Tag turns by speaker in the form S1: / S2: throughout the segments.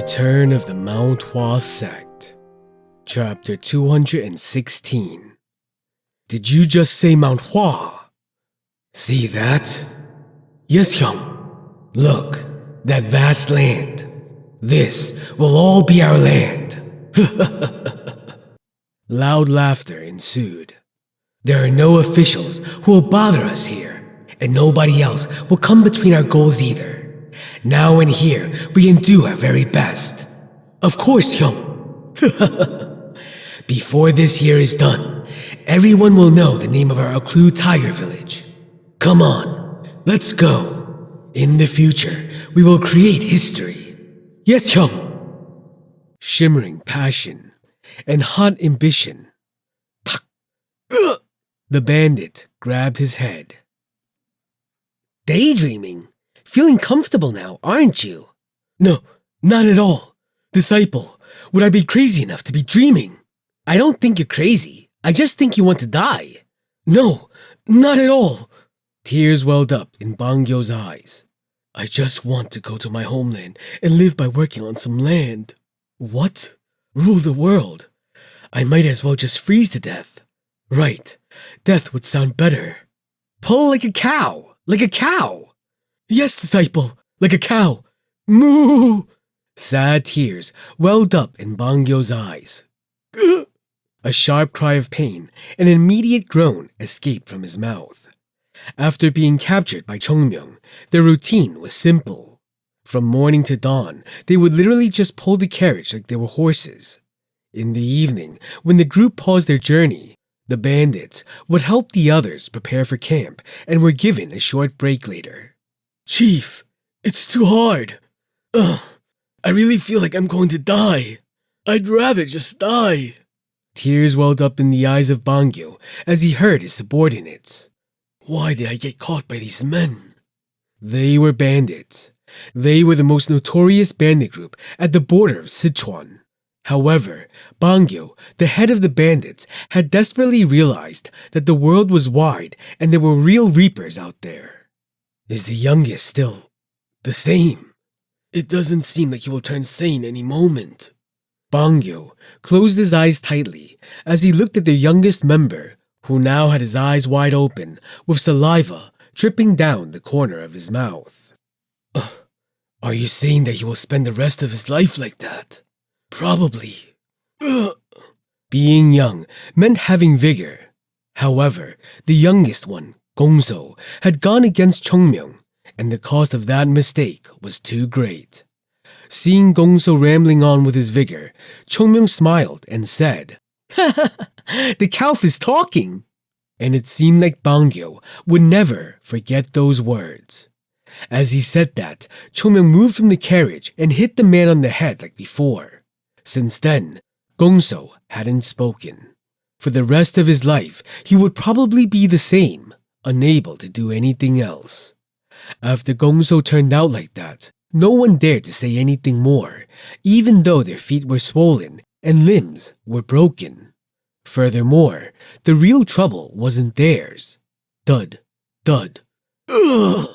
S1: Return of the Mount Hua Sect, Chapter 216. Did you just say Mount Hua? See that? Yes, Hyung. Look, that vast land. This will all be our land. Loud laughter ensued. There are no officials who will bother us here, and nobody else will come between our goals either. Now and here, we can do our very best. Of course, Hyung. Before this year is done, everyone will know the name of our Oklu Tiger Village. Come on, let's go. In the future, we will create history. Yes, Hyung. Shimmering passion and hot ambition. The bandit grabbed his head. Daydreaming? Feeling comfortable now, aren't you? No, not at all. Disciple, would I be crazy enough to be dreaming? I don't think you're crazy. I just think you want to die. No, not at all. Tears welled up in Bangyo's eyes. I just want to go to my homeland and live by working on some land. What? Rule the world? I might as well just freeze to death. Right, death would sound better. Pull like a cow, like a cow. Yes, disciple, like a cow. Moo! Sad tears welled up in Bangyo's eyes. A sharp cry of pain and an immediate groan escaped from his mouth. After being captured by Chongmyung, their routine was simple. From morning to dawn, they would literally just pull the carriage like they were horses. In the evening, when the group paused their journey, the bandits would help the others prepare for camp and were given a short break later. Chief, it's too hard. I really feel like I'm going to die. I'd rather just die. Tears welled up in the eyes of Bangyo as he heard his subordinates. Why did I get caught by these men? They were bandits. They were the most notorious bandit group at the border of Sichuan. However, Bangyo, the head of the bandits, had desperately realized that the world was wide and there were real reapers out there. Is the youngest still the same? It doesn't seem like he will turn sane any moment. Bangyo closed his eyes tightly as he looked at their youngest member, who now had his eyes wide open with saliva dripping down the corner of his mouth. Are you saying that he will spend the rest of his life like that? Probably. Being young meant having vigor. However, the youngest one, Gongso, had gone against Chongmyung, and the cost of that mistake was too great. Seeing Gongso rambling on with his vigor, Chongmyung smiled and said, The calf is talking! And it seemed like Bangyo would never forget those words. As he said that, Chongmyung moved from the carriage and hit the man on the head like before. Since then, Gongso hadn't spoken. For the rest of his life, he would probably be the same, unable to do anything else. After Gongso turned out like that, no one dared to say anything more, even though their feet were swollen and limbs were broken. Furthermore, the real trouble wasn't theirs. Thud, thud. Ugh!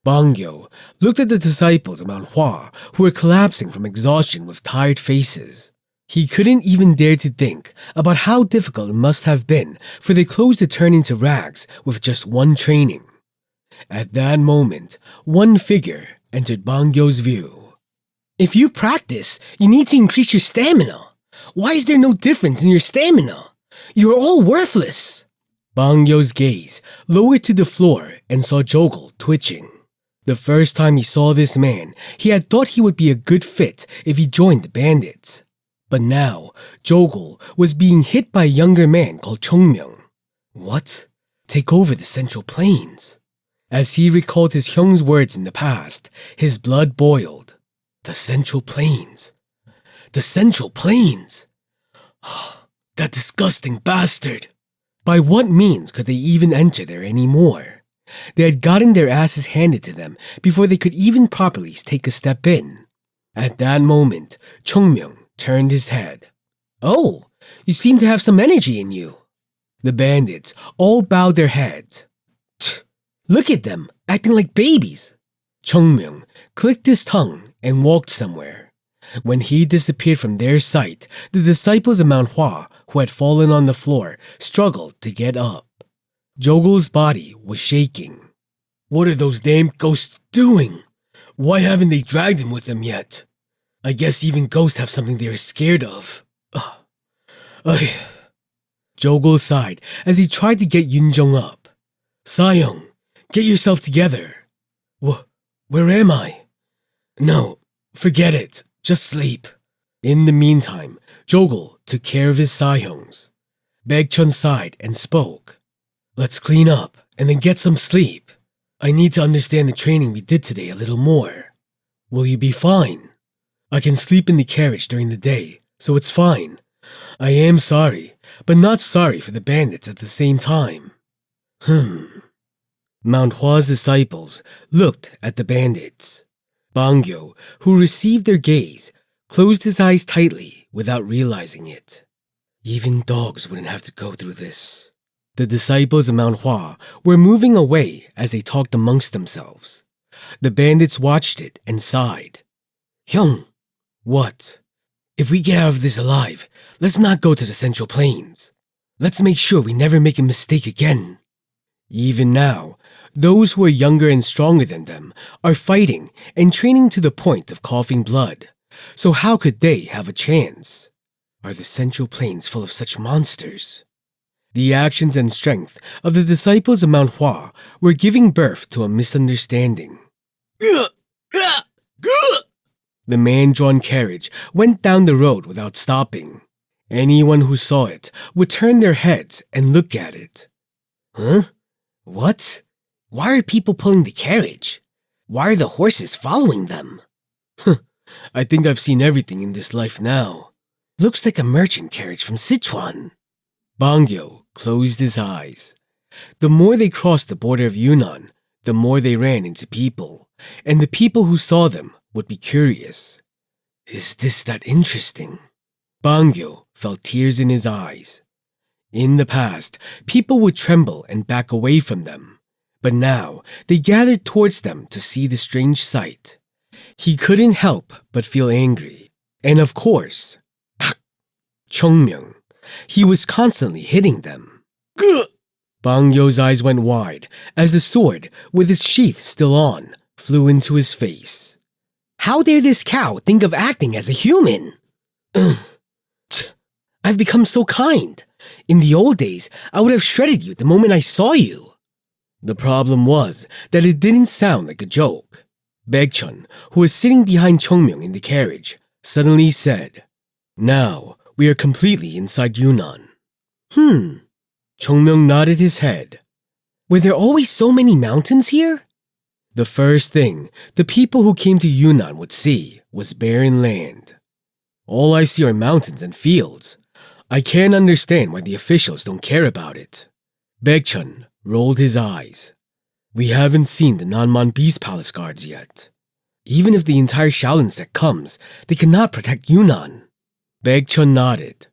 S1: Bangyo looked at the disciples of Mount Hua who were collapsing from exhaustion with tired faces. He couldn't even dare to think about how difficult it must have been for their clothes to turn into rags with just one training. At that moment, one figure entered Bangyo's view. If you practice, you need to increase your stamina. Why is there no difference in your stamina? You are all worthless. Bangyo's gaze lowered to the floor and saw Jogul twitching. The first time he saw this man, he had thought he would be a good fit if he joined the bandits. But now, Jogul was being hit by a younger man called Chongmyung. What? Take over the Central Plains? As he recalled his Hyung's words in the past, his blood boiled. The Central Plains. The Central Plains! That disgusting bastard! By what means could they even enter there anymore? They had gotten their asses handed to them before they could even properly take a step in. At that moment, Chongmyung turned his head. Oh, you seem to have some energy in you. The bandits all bowed their heads. Look at them, acting like babies. Chongmyung clicked his tongue and walked somewhere. When he disappeared from their sight, the disciples of Mount Hua, who had fallen on the floor, struggled to get up. Jogul's body was shaking. What are those damn ghosts doing? Why haven't they dragged him with them yet? I guess even ghosts have something they are scared of. Jogul sighed as he tried to get Yunjong up. Sayong, get yourself together. Where am I? No, forget it. Just sleep. In the meantime, Jogul took care of his Sayongs. Baekchun sighed and spoke. Let's clean up and then get some sleep. I need to understand the training we did today a little more. Will you be fine? I can sleep in the carriage during the day, so it's fine. I am sorry, but not sorry for the bandits at the same time. Mount Hua's disciples looked at the bandits. Bangyo, who received their gaze, closed his eyes tightly without realizing it. Even dogs wouldn't have to go through this. The disciples of Mount Hua were moving away as they talked amongst themselves. The bandits watched it and sighed. Hyung, what? If we get out of this alive, let's not go to the Central Plains. Let's make sure we never make a mistake again. Even now, those who are younger and stronger than them are fighting and training to the point of coughing blood. So how could they have a chance? Are the Central Plains full of such monsters? The actions and strength of the disciples of Mount Hua were giving birth to a misunderstanding. The man-drawn carriage went down the road without stopping. Anyone who saw it would turn their heads and look at it. Huh? What? Why are people pulling the carriage? Why are the horses following them? I think I've seen everything in this life now. Looks like a merchant carriage from Sichuan. Bangyo closed his eyes. The more they crossed the border of Yunnan, the more they ran into people, and the people who saw them would be curious. Is this that interesting? Bangyo felt tears in his eyes. In the past, people would tremble and back away from them, but now they gathered towards them to see the strange sight. He couldn't help but feel angry. And of course, Chongmyung. He was constantly hitting them. Bangyo's eyes went wide as the sword, with its sheath still on, flew into his face. How dare this cow think of acting as a human? I've become so kind. In the old days, I would have shredded you the moment I saw you. The problem was that it didn't sound like a joke. Baekchun, who was sitting behind Chongmyung in the carriage, suddenly said, Now we are completely inside Yunnan. Chongmyung nodded his head. Were there always so many mountains here? The first thing the people who came to Yunnan would see was barren land. All I see are mountains and fields. I can't understand why the officials don't care about it. Baekchun rolled his eyes. We haven't seen the Nanman Beast Palace guards yet. Even if the entire Shaolin sect comes, they cannot protect Yunnan. Baekchun nodded.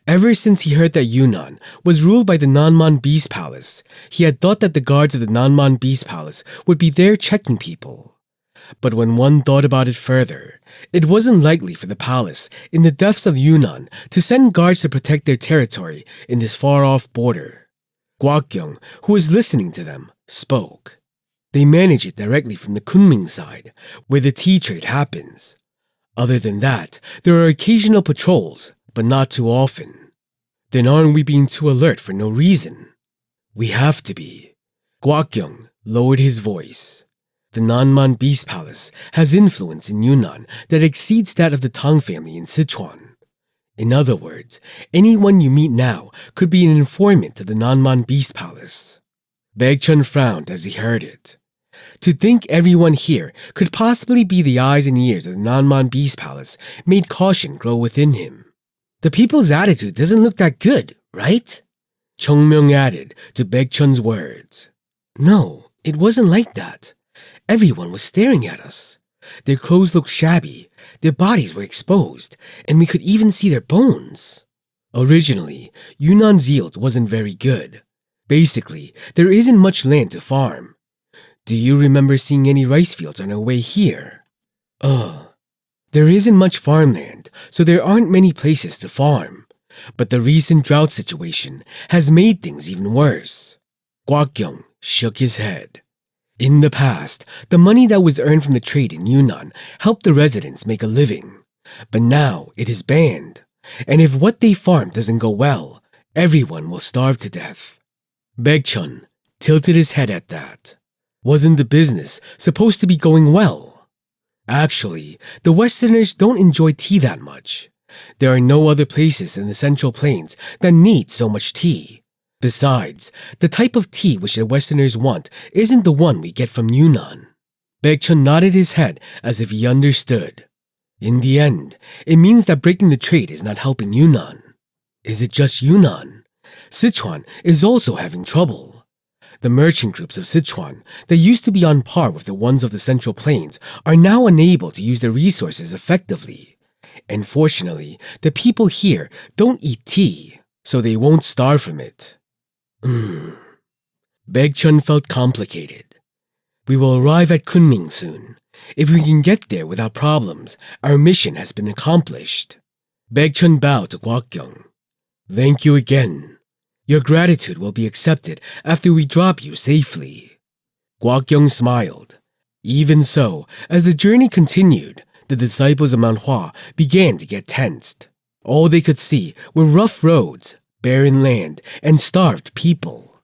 S1: Ever since he heard that Yunnan was ruled by the Nanman Beast Palace, he had thought that the guards of the Nanman Beast Palace would be there checking people. But when one thought about it further, it wasn't likely for the palace in the depths of Yunnan to send guards to protect their territory in this far-off border. Gwakyung, who was listening to them, spoke. They manage it directly from the Kunming side, where the tea trade happens. Other than that, there are occasional patrols, but not too often. Then aren't we being too alert for no reason? We have to be. Gwakyung lowered his voice. The Nanman Beast Palace has influence in Yunnan that exceeds that of the Tang family in Sichuan. In other words, anyone you meet now could be an informant of the Nanman Beast Palace. Baekchun frowned as he heard it. To think everyone here could possibly be the eyes and ears of the Nanman Beast Palace made caution grow within him. The people's attitude doesn't look that good, right? Chongmyung added to Baekchun's words. No, it wasn't like that. Everyone was staring at us. Their clothes looked shabby, their bodies were exposed, and we could even see their bones. Originally, Yunnan's yield wasn't very good. Basically, there isn't much land to farm. Do you remember seeing any rice fields on our way here? There isn't much farmland, so there aren't many places to farm. But the recent drought situation has made things even worse. Kwak-kyung shook his head. In the past, the money that was earned from the trade in Yunnan helped the residents make a living. But now it is banned, and if what they farm doesn't go well, everyone will starve to death. Baekchun tilted his head at that. Wasn't the business supposed to be going well? Actually, the Westerners don't enjoy tea that much. There are no other places in the Central Plains that need so much tea. Besides, the type of tea which the Westerners want isn't the one we get from Yunnan. Baekchun nodded his head as if he understood. In the end, it means that breaking the trade is not helping Yunnan. Is it just Yunnan? Sichuan is also having trouble. The merchant groups of Sichuan that used to be on par with the ones of the Central Plains are now unable to use their resources effectively. And fortunately, the people here don't eat tea, so they won't starve from it. Baekchun felt complicated. We will arrive at Kunming soon. If we can get there without problems, our mission has been accomplished. Baekchun bowed to Kwak-kyung. Thank you again. Your gratitude will be accepted after we drop you safely. Kwak-kyung smiled. Even so, as the journey continued, the disciples of Mount Hua began to get tensed. All they could see were rough roads, barren land, and starved people.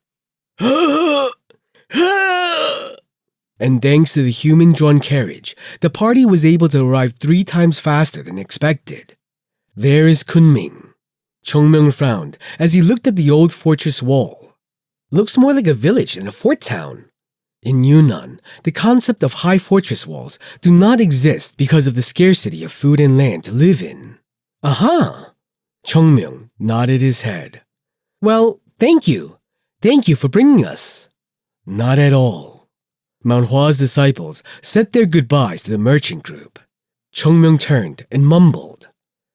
S1: And thanks to the human-drawn carriage, the party was able to arrive 3 times faster than expected. There is Kunming. Chongmyung frowned as he looked at the old fortress wall. Looks more like a village than a fort town. In Yunnan, the concept of high fortress walls do not exist because of the scarcity of food and land to live in. Aha! Chongmyung nodded his head. Well, thank you. Thank you for bringing us. Not at all. Mount Hua's disciples said their goodbyes to the merchant group. Chongmyung turned and mumbled.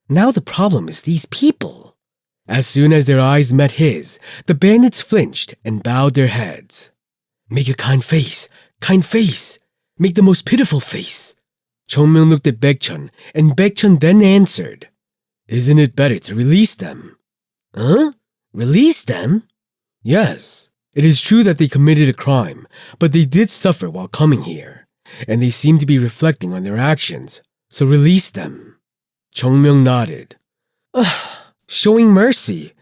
S1: Now the problem is these people. As soon as their eyes met his, the bandits flinched and bowed their heads. Make a kind face, make the most pitiful face. Chongmyung looked at Baekchun, and Baekchun then answered, Isn't it better to release them? Huh? Release them? Yes, it is true that they committed a crime, but they did suffer while coming here, and they seem to be reflecting on their actions, so release them. Chongmyung nodded. Showing mercy.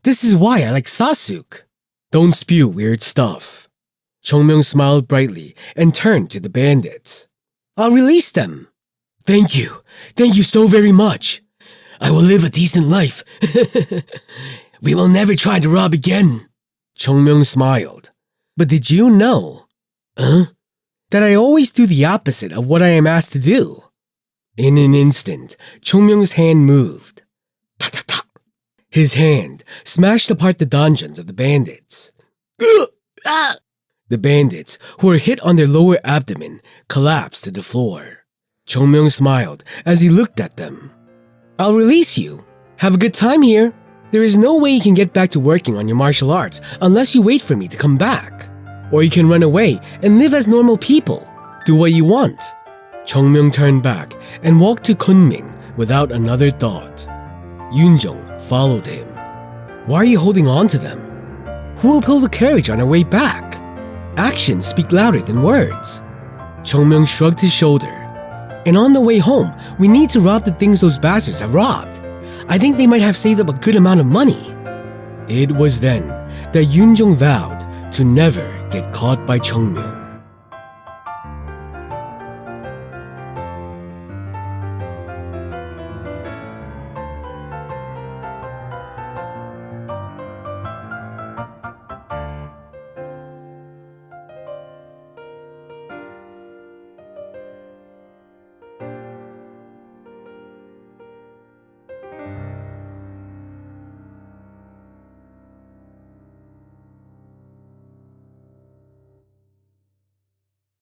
S1: This is why I like Sasuk. Don't spew weird stuff. Chongmyung smiled brightly and turned to the bandits. I'll release them. Thank you so very much. I will live a decent life. We will never try to rob again. Chongmyung smiled. But did you know? That I always do the opposite of what I am asked to do. In an instant, Chongmyung's hand moved. Ta-ta-ta. His hand smashed apart the dungeons of the bandits. The bandits, who were hit on their lower abdomen, collapsed to the floor. Chongmyung smiled as he looked at them. I'll release you. Have a good time here. There is no way you can get back to working on your martial arts unless you wait for me to come back. Or you can run away and live as normal people. Do what you want. Chongmyung turned back and walked to Kunming without another thought. Yunjong followed him. Why are you holding on to them? Who will pull the carriage on our way back? Actions speak louder than words. Chongmyung shrugged his shoulder. And on the way home, we need to rob the things those bastards have robbed. I think they might have saved up a good amount of money. It was then that Yunjong vowed to never get caught by Chongmyung.